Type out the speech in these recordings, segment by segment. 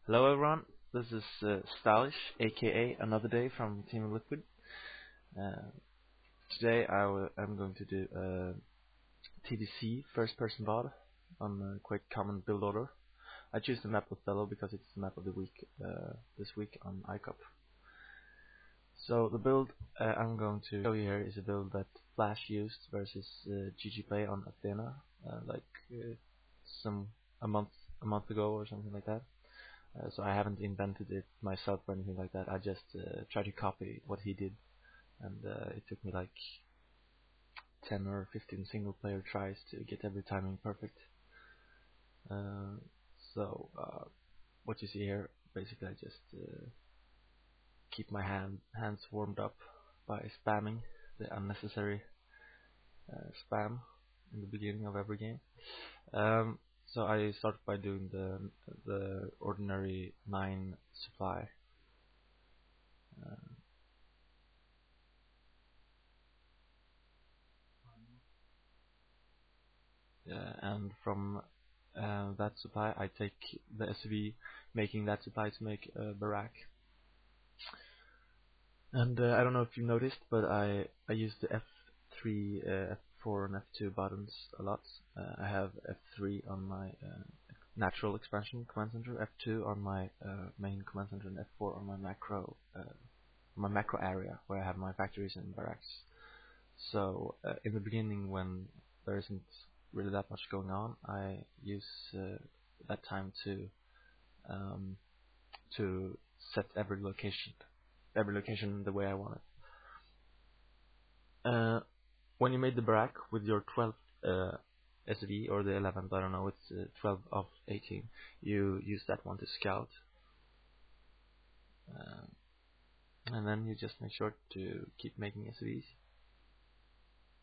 Hello everyone, this is Stylish, aka Another Day from Team Liquid. Uh, Today I'm going to do TvZ first person VOD on a quite common build order. I choose the map Othello because it's the map of the week this week on iCup. So the build I'm going to show you here is a build that Flash used versus GG Play on Athena a month ago or something like that. So I haven't invented it myself or anything like that. I just tried to copy what he did, and it took me like 10 or 15 single player tries to get every timing perfect. What you see here, basically I just keep my hands warmed up by spamming the unnecessary spam in the beginning of every game. So I start by doing the ordinary 9 supply. And from that supply I take the SV, making that supply to make a barrack. And I don't know if you noticed, but I use the F3, F4 and F2 buttons a lot. I have F3 on my natural expansion command center, F2 on my main command center, and F4 on my macro area where I have my factories and barracks. So in the beginning, when there isn't really that much going on, I use that time to set every location the way I want it. When you made the barrack with your 12th SV or the 11th, I don't know, it's 12 of 18, you use that one to scout. And then you just make sure to keep making SVs.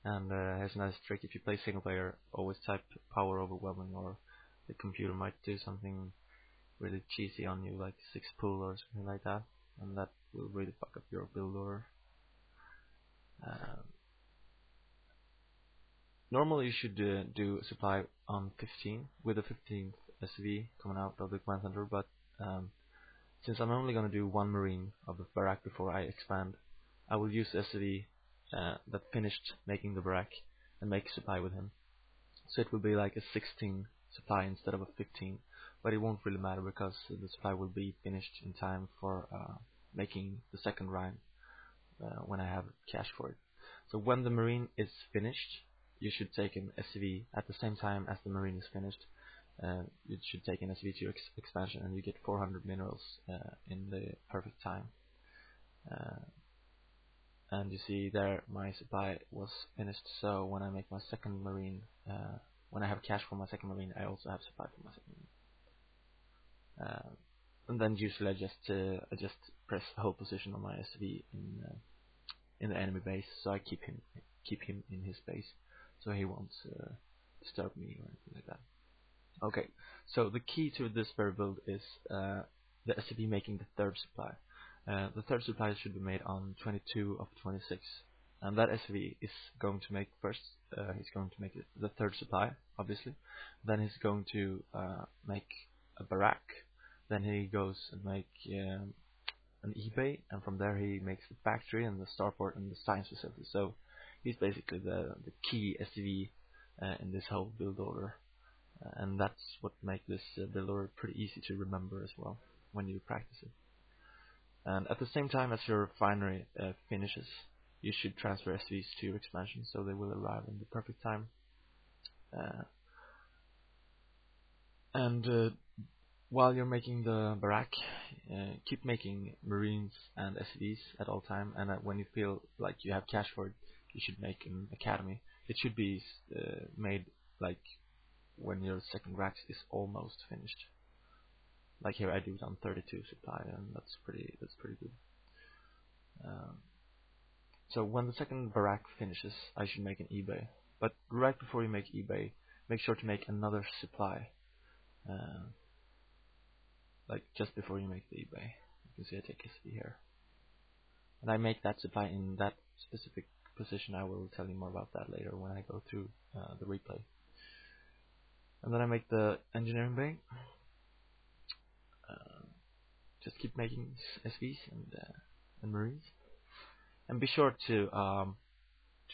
And here's a nice trick: if you play single player, always type power overwhelming, or the computer might do something really cheesy on you, like 6 pull or something like that, and that will really fuck up your build order. Normally you should do a supply on 15 with the 15th SV coming out of the command center, but since I'm only going to do one marine of the barrack before I expand, I will use SV that finished making the barrack and make supply with him. So it will be like a 16 supply instead of a 15, but it won't really matter because the supply will be finished in time for making the second rhyme when I have cash for it. So when the marine is finished, you should take an SV at the same time as the marine is finished. You should take an SV to your expansion, and you get 400 minerals in the perfect time. And you see there, my supply was finished. So when I make my second marine, when I have cash for my second marine, I also have supply for my second marine. And then usually I just press hold position on my SV in the enemy base, so I keep him in his base, so he won't disturb me or anything like that. Okay, so the key to this very build is the SV making the third supply. The third supply should be made on 22 of 26, and that SV is going to make first. He's going to make the third supply, obviously. Then he's going to make a barrack. Then he goes and make an eBay, and from there he makes the factory and the starport and the science facility. So he's basically the key SV in this whole build order, and that's what makes this build order pretty easy to remember as well when you practice it. And at the same time as your refinery finishes, you should transfer SVs to your expansion, so they will arrive in the perfect time. While you're making the barrack, keep making marines and SVs at all time, and when you feel like you have cash for it, you should make an academy. It should be made like when your second rack is almost finished. Like here I do it on 32 supply, and that's pretty good. So when the second barrack finishes, I should make an eBay. But right before you make eBay, make sure to make another supply. Like just before you make the eBay. You can see I take SV here. And I make that supply in that specific position. I will tell you more about that later when I go through the replay. And then I make the engineering bay. just keep making SVs and Marines, and be sure to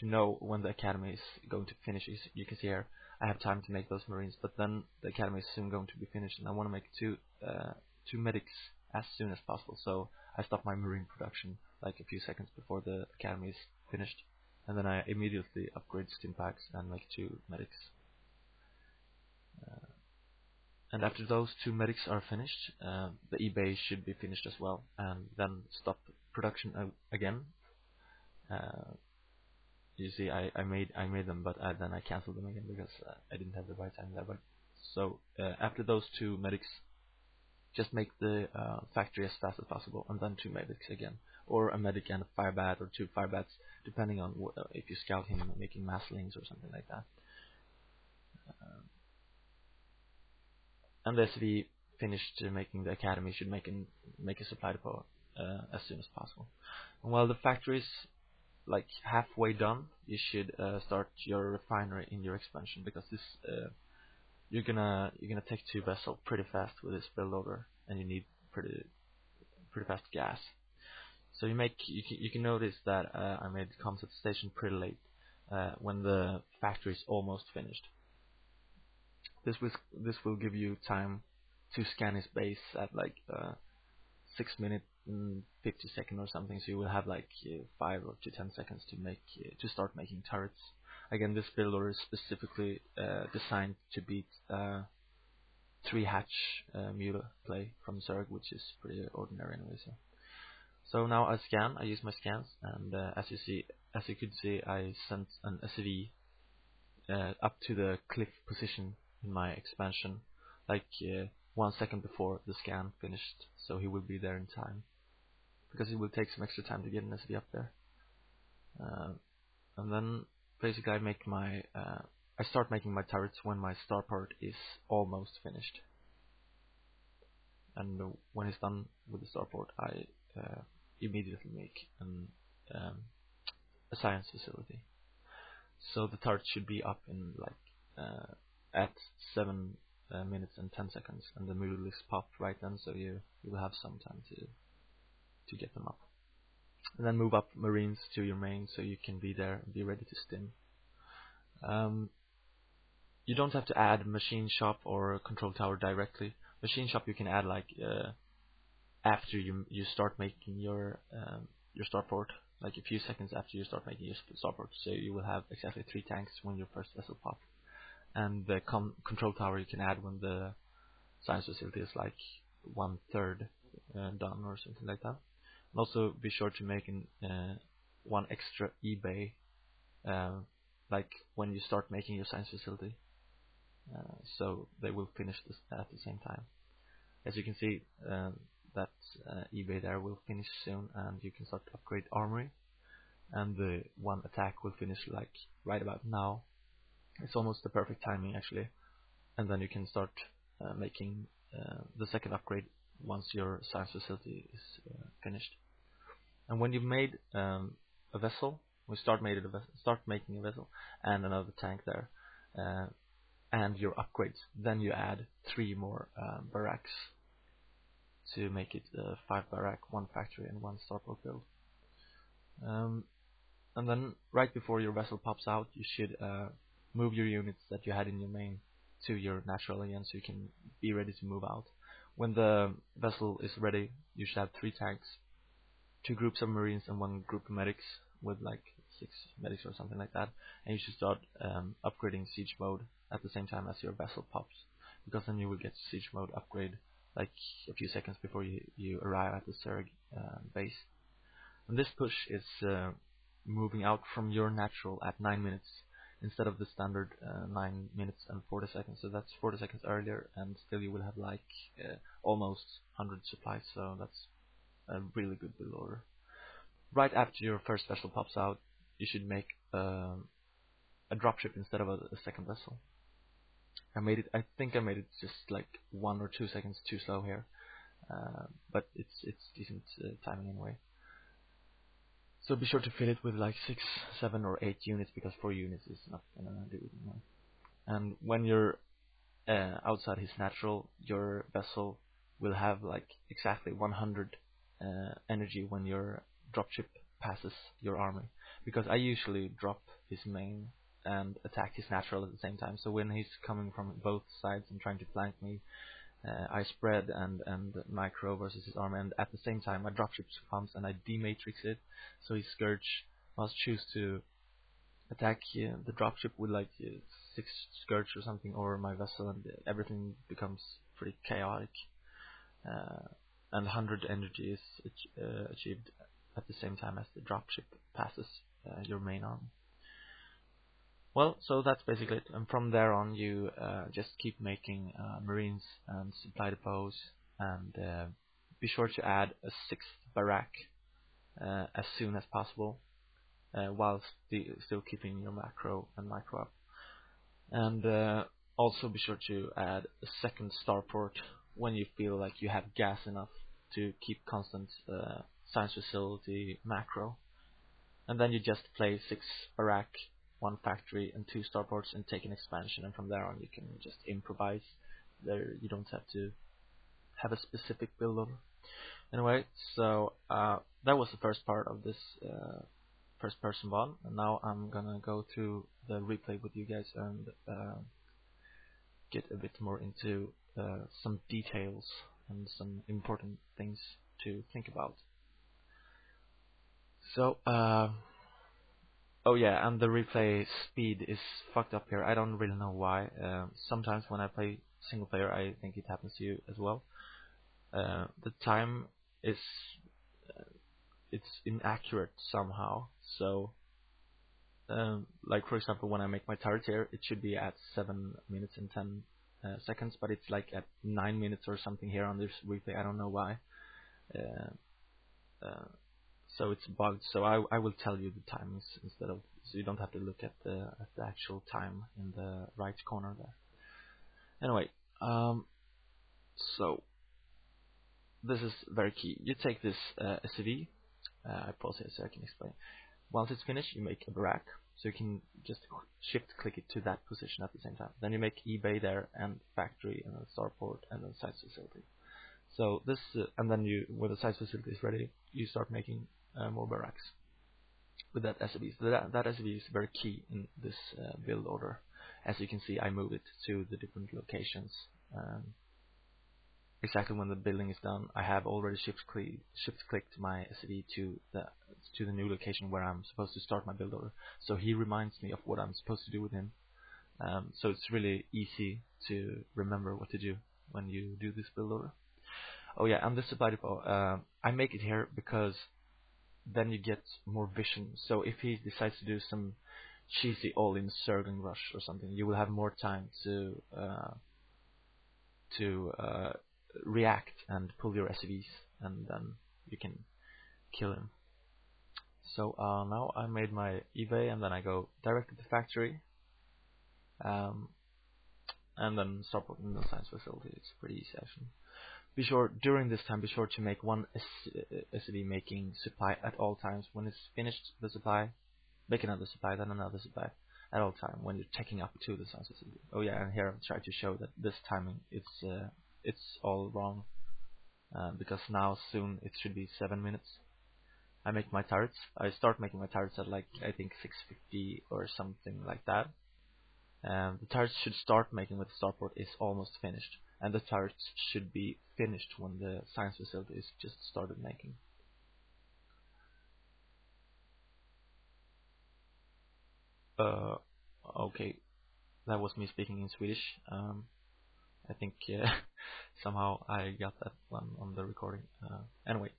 know when the academy is going to finish. You can see here I have time to make those Marines, but then the academy is soon going to be finished, and I want to make two medics as soon as possible. So I stop my Marine production like a few seconds before the academy is finished, and then I immediately upgrade stim packs and make 2 medics. And after those 2 medics are finished, the eBay should be finished as well, and then stop production again. You see, I made them, but then I canceled them again because I didn't have the right time there. But so after those 2 medics, just make the factory as fast as possible, and then 2 medics again, or a medic and a firebat, or 2 firebats, depending on if you scout him making masslings or something like that. And the SV finished making the academy should make a supply depot as soon as possible. And while the factory is like halfway done, you should start your refinery in your expansion, because this you're gonna take 2 vessels pretty fast with this build order, and you need pretty fast gas. So you can notice that I made the comsat station pretty late when the factory is almost finished. This will give you time to scan his base at like 6 minutes and 50 seconds or something. So you will have like 5 to 10 seconds to start making turrets. Again, this build order is specifically designed to beat 3-hatch muta play from Zerg, which is pretty ordinary anyway. So now I use my scans, and as you could see, I sent an SV up to the cliff position in my expansion, like 1 second before the scan finished, so he will be there in time, because it will take some extra time to get an SV up there. And then basically I start making my turrets when my starport is almost finished, and when it's done with the starport, I immediately make a science facility. So the turret should be up in like at 7 minutes and 10 seconds, and the module is popped right then, so you will have some time to get them up. And then move up Marines to your main, so you can be there and be ready to stim. You don't have to add machine shop or control tower directly. Machine shop you can add like after you start making your starport, like a few seconds after you start making your starport. So you will have exactly 3 tanks when your first vessel pops. And the control tower you can add when the science facility is like 1/3 done or something like that. And also be sure to make 1 extra eBay like when you start making your science facility, so they will finish this at the same time. As you can see, that eBay there will finish soon, and you can start to upgrade armory, and the 1 attack will finish like right about now. It's almost the perfect timing actually, and then you can start making the second upgrade once your science facility is finished. And when you've made a vessel, start making a vessel and another tank there, and your upgrades, then you add 3 more barracks to make it 5 barrack, 1 factory, and 1 starport build. And then right before your vessel pops out, you should move your units that you had in your main to your natural again, so you can be ready to move out. When the vessel is ready, you should have 3 tanks, 2 groups of Marines, and 1 group of medics with like 6 medics or something like that. And you should start upgrading siege mode at the same time as your vessel pops, because then you will get siege mode upgrade like a few seconds before you arrive at the Zerg base. And this push is moving out from your natural at 9 minutes instead of the standard 9 minutes and 40 seconds. So that's 40 seconds earlier, and still you will have like almost 100 supplies. So that's a really good build order. Right after your first vessel pops out, you should make a dropship instead of a second vessel. I think I made it just like 1 or 2 seconds too slow here, but it's decent timing anyway. So be sure to fill it with like 6, 7, or 8 units, because 4 units is not gonna do it anymore. And when you're outside his natural, your vessel will have like exactly 100 energy when your dropship passes your army, because I usually drop his main and attack his natural at the same time. So when he's coming from both sides and trying to flank me, I spread and micro versus his army, and at the same time my dropship comes and I dematrix it, so his scourge must choose to attack the dropship with like 6 scourge or something, or my vessel, and everything becomes pretty chaotic. And 100 energy is achieved at the same time as the dropship passes your main army. Well, so that's basically it, and from there on you just keep making marines and supply depots, and be sure to add a 6th barrack as soon as possible, while still keeping your macro and micro up. And also be sure to add a 2nd starport when you feel like you have gas enough to keep constant science facility macro. And then you just play 6 barrack, 1 factory and 2 starports and take an expansion, and from there on you can just improvise. There you don't have to have a specific build order. Anyway, so that was the first part of this first person VOD, and now I'm gonna go through the replay with you guys and get a bit more into some details and some important things to think about. So oh yeah, and the replay speed is fucked up here. I don't really know why. Sometimes when I play single player, I think it happens to you as well. The time is it's inaccurate somehow. So like for example, when I make my turret here, it should be at 7 minutes and 10 seconds, but it's like at 9 minutes or something here on this replay. I don't know why. So it's bugged. So I will tell you the times instead of, so you don't have to look at the actual time in the right corner there. Anyway, so this is very key. You take this SCV. I pause here so I can explain. Once it's finished, you make a barrack, so you can just shift click it to that position at the same time. Then you make eBay there, and factory, and then starport, and then science facility. So this, and then you, when the science facility is ready, you start making more barracks with that SCV. So that SCV is very key in this build order. As you can see, I move it to the different locations. Exactly when the building is done, I have already shift clicked my SCV to the new location where I'm supposed to start my build order. So he reminds me of what I'm supposed to do with him. So it's really easy to remember what to do when you do this build order. Oh yeah, and the supply depot, I make it here because then you get more vision. So if he decides to do some cheesy all-in circling rush or something, you will have more time to react and pull your SCVs, and then you can kill him. So now I made my eBay, and then I go direct to the factory, and then starport in the science facility. It's pretty easy actually. Be sure during this time, be sure to make 1 SCV making supply at all times. When it's finished the supply, make another supply, then another supply at all time when you're taking up to the science facility. Oh yeah, and here I'll try to show that this timing it's all wrong, because now soon it should be 7 minutes. I make my turrets. I start making my turrets at like I think 6:50 or something like that. The turrets should start making with the starport is almost finished, and the turrets should be finished when the science facility is just started making. Okay, that was me speaking in Swedish. I think somehow I got that one on the recording. Anyway,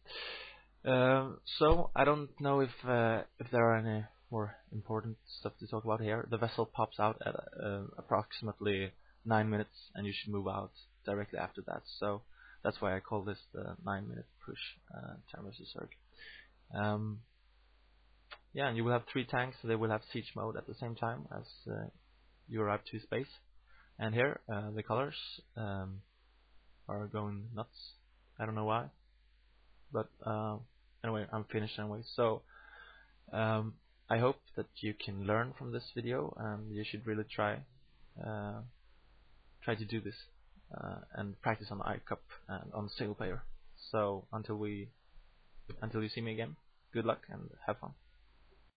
so I don't know if there are any more important stuff to talk about here. The vessel pops out at approximately 9 minutes, and you should move out directly after that. So that's why I call this the 9-minute push time versus surge. Yeah, and you will have 3 tanks. So they will have siege mode at the same time as you arrive to space. And here the colors are going nuts. I don't know why, but anyway, I'm finished anyway. So I hope that you can learn from this video, and you should really try to do this. and practice on the iCup and on single player. So until you see me again, good luck and have fun.